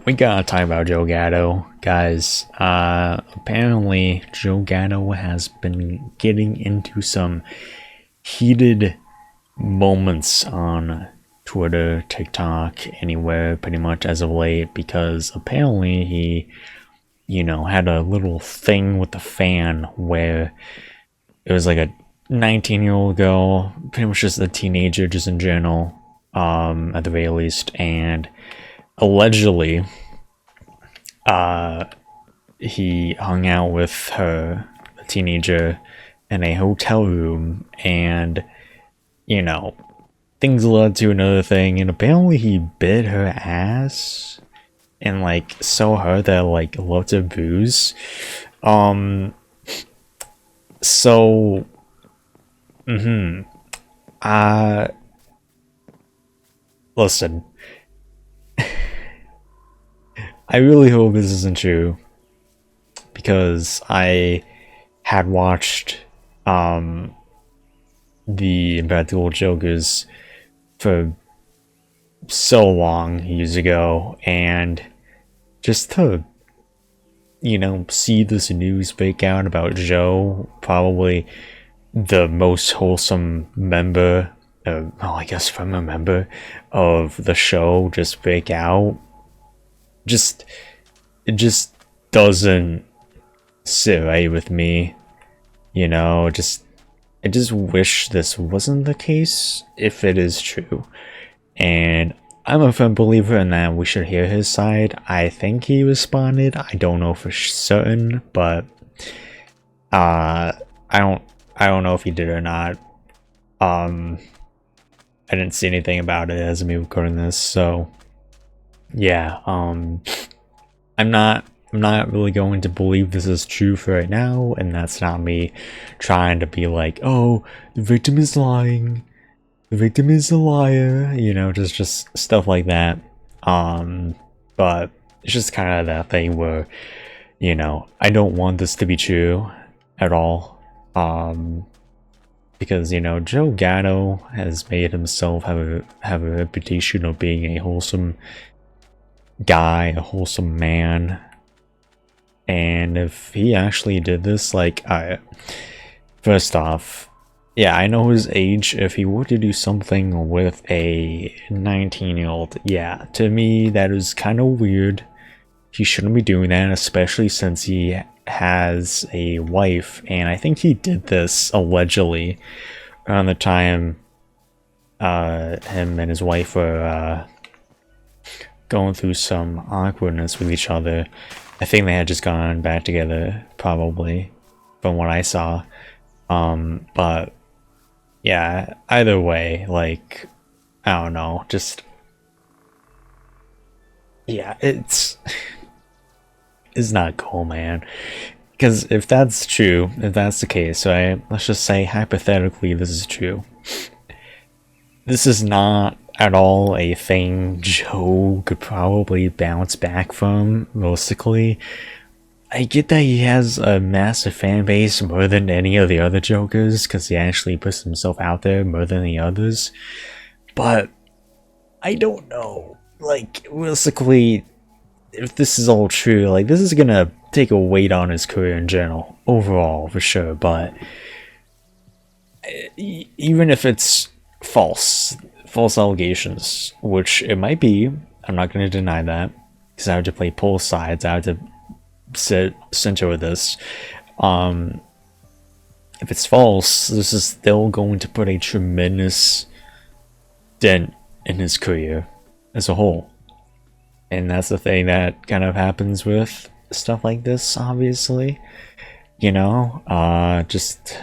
We gotta talk about Joe Gatto, guys. Apparently, Joe Gatto has been getting into some heated moments on Twitter, TikTok, anywhere pretty much as of late because apparently he, had a little thing with the fan where it was like a 19-year-old girl, pretty much just a teenager, just in general, at the very least, and allegedly he hung out with her, a teenager, in a hotel room, and you know, things led to another thing, and apparently he bit her ass and like so hurt that like lots of booze. Um, so, uh, listen, I really hope this isn't true because I had watched the Impractical Jokers for so long years ago, and just to see this news break out about Joe, probably the most wholesome member, I guess from a member of the show, just break out. It just doesn't sit right with me. Just I just wish this wasn't the case if it is true. And I'm a firm believer in that we should hear his side. I think he responded. I don't know for certain, but I don't know if he did or not. I didn't see anything about it as me recording this, so yeah. I'm not really going to believe this is true for right now, and that's not me trying to be like, oh, the victim is lying, the victim is a liar, just stuff like that. But it's just kind of that thing where, I don't want this to be true at all. Because Joe Gatto has made himself have a reputation of being a wholesome guy, a wholesome man. And if he actually did this, like, first off, yeah, I know his age. If he were to do something with a 19-year-old, yeah, to me, that is kind of weird. He shouldn't be doing that, especially since he has a wife. And I think he did this allegedly around the time him and his wife were going through some awkwardness with each other. I think they had just gone back together, probably, from what I saw. But yeah, either way, like, I don't know, just yeah, it's not cool, man. Because if that's true, if that's the case, right? Let's just say hypothetically this is true. This is not at all a thing Joe could probably bounce back from, realistically. I get that he has a massive fan base more than any of the other Jokers, because he actually puts himself out there more than the others. But I don't know. Like, realistically, if this is all true, like, this is gonna take a weight on his career in general, overall, for sure. But even if it's false allegations, which it might be, I'm not going to deny that, because I have to play both sides. I have to center with this. If it's false, this is still going to put a tremendous dent in his career as a whole. And that's the thing that kind of happens with stuff like this, obviously. Just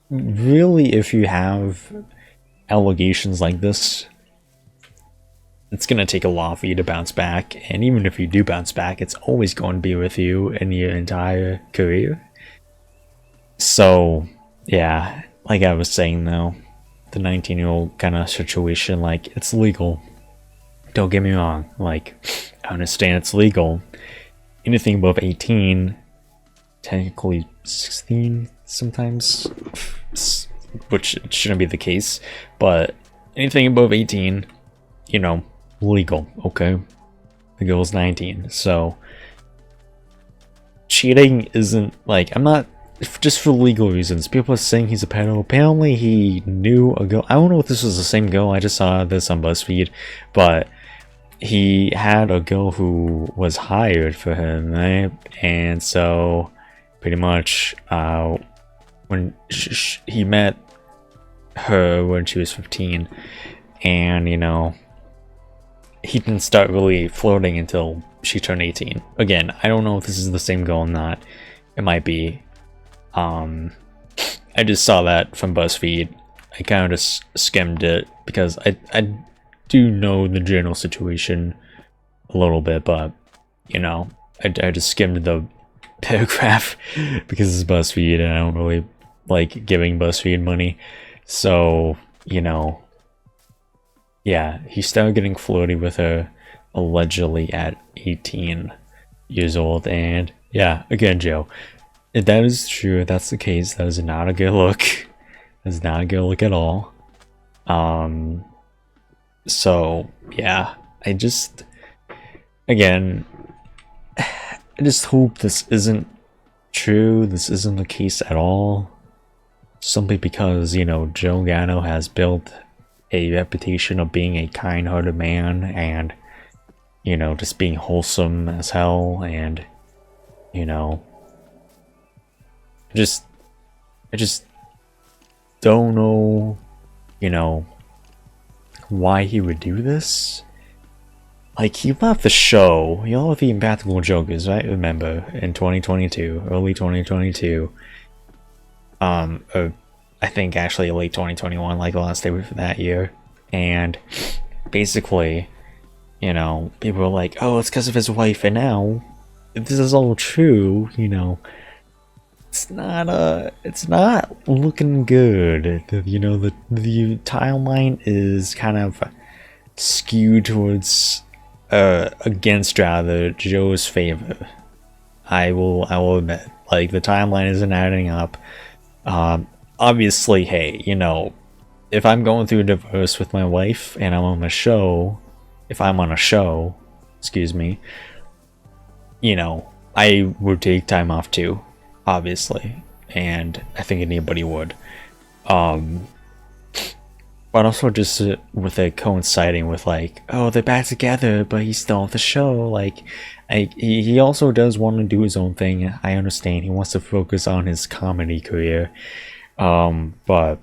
really, if you have allegations like this, it's gonna take a lot for you to bounce back. And even if you do bounce back, it's always going to be with you in your entire career. So yeah, like I was saying though, the 19-year-old kind of situation, like, it's legal. Don't get me wrong, like, I understand it's legal. Anything above 18, technically 16 sometimes, which shouldn't be the case, but anything above 18, you know, legal, okay? The girl's 19, so cheating isn't like, I'm not, just for legal reasons. People are saying he's a pedo. Apparently he knew a girl. I don't know if this was the same girl. I just saw this on BuzzFeed, but he had a girl who was hired for him, right? And so pretty much when he met her when she was 15, and you know, he didn't start really flirting until she turned 18. Again, I don't know if this is the same girl or not. It might be. I just saw that from BuzzFeed. I kind of just skimmed it because I do know the general situation a little bit, but you know, I just skimmed the paragraph because it's BuzzFeed and I don't really like giving BuzzFeed money. So, you know, yeah, he started getting flirty with her allegedly at 18 years old, and yeah, again, Joe, if that is true, if that's the case, that is not a good look. That's not a good look at all. So yeah, I just, again, I just hope this isn't true. This isn't the case at all. Simply because, you know, Joe Gatto has built a reputation of being a kind-hearted man and, you know, just being wholesome as hell, and, you know, I just don't know, you know, why he would do this. Like, he left the show. He left the Impractical Jokers, right? Remember, in 2022, early 2022. Or I think actually late 2021, like the last day of that year. And basically, you know, people were like, oh, it's because of his wife. And now, if this is all true, you know, it's not looking good. You know, the timeline is kind of skewed towards against rather Joe's favor. I will admit, like, the timeline isn't adding up. Obviously, hey, you know, if I'm going through a divorce with my wife and I'm on a show, excuse me, you know, I would take time off too, obviously, and I think anybody would. But also just with it coinciding with, like, oh, they're back together, but he's still on the show. Like, he also does want to do his own thing. I understand he wants to focus on his comedy career, but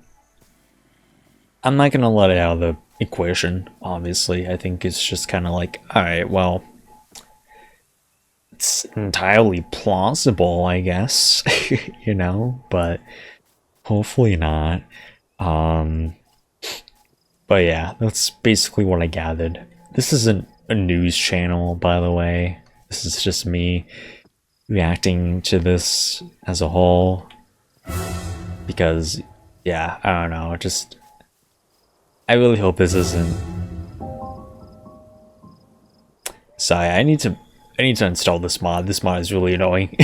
I'm not gonna let it out of the equation. Obviously, I think it's just kind of like, all right, well, it's entirely plausible, I guess, you know, but hopefully not. But yeah, that's basically what I gathered. This isn't a news channel, by the way. This is just me reacting to this as a whole. Because, yeah, I don't know, just, I really hope this isn't. Sorry, I need to install this mod. This mod is really annoying.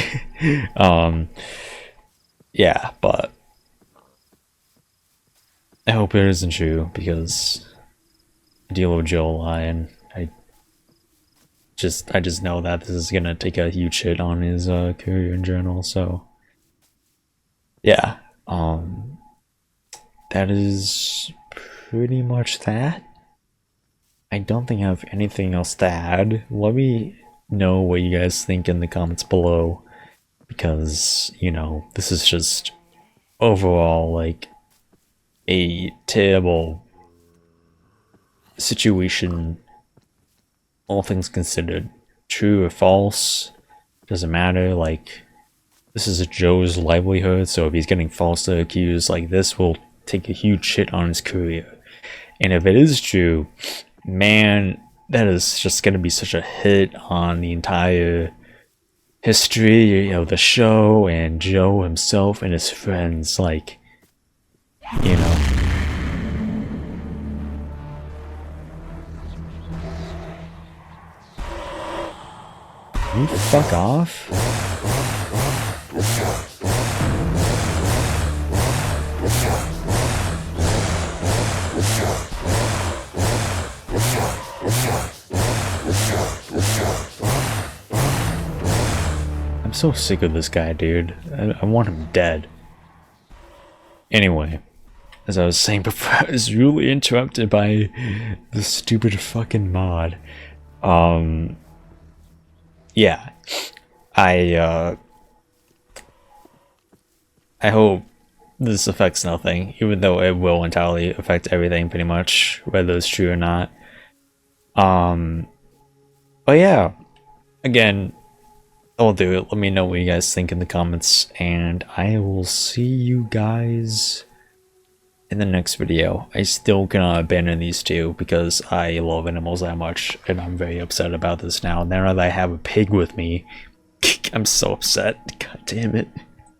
Yeah, but I hope it isn't true, because I deal with Joe a lot, and I just know that this is gonna take a huge hit on his career in general. So yeah, that is pretty much that. I don't think I have anything else to add. Let me know what you guys think in the comments below, because, you know, this is just overall like a terrible situation, all things considered. True or false, doesn't matter. Like, this is Joe's livelihood, so if he's getting falsely accused, like, this will take a huge hit on his career. And if it is true, man, that is just gonna be such a hit on the entire history of the show and Joe himself and his friends. Like, you know, you fuck off. so sick of this guy, dude. I want him dead. Anyway, as I was saying before, I was really interrupted by the stupid fucking mod. Yeah. I hope this affects nothing, even though it will entirely affect everything pretty much, whether it's true or not. But yeah, again, I'll do it. Let me know what you guys think in the comments, and I will see you guys in the next video. I still cannot abandon these two because I love animals that much, and I'm very upset about this now. Now that I have a pig with me, I'm so upset. God damn it.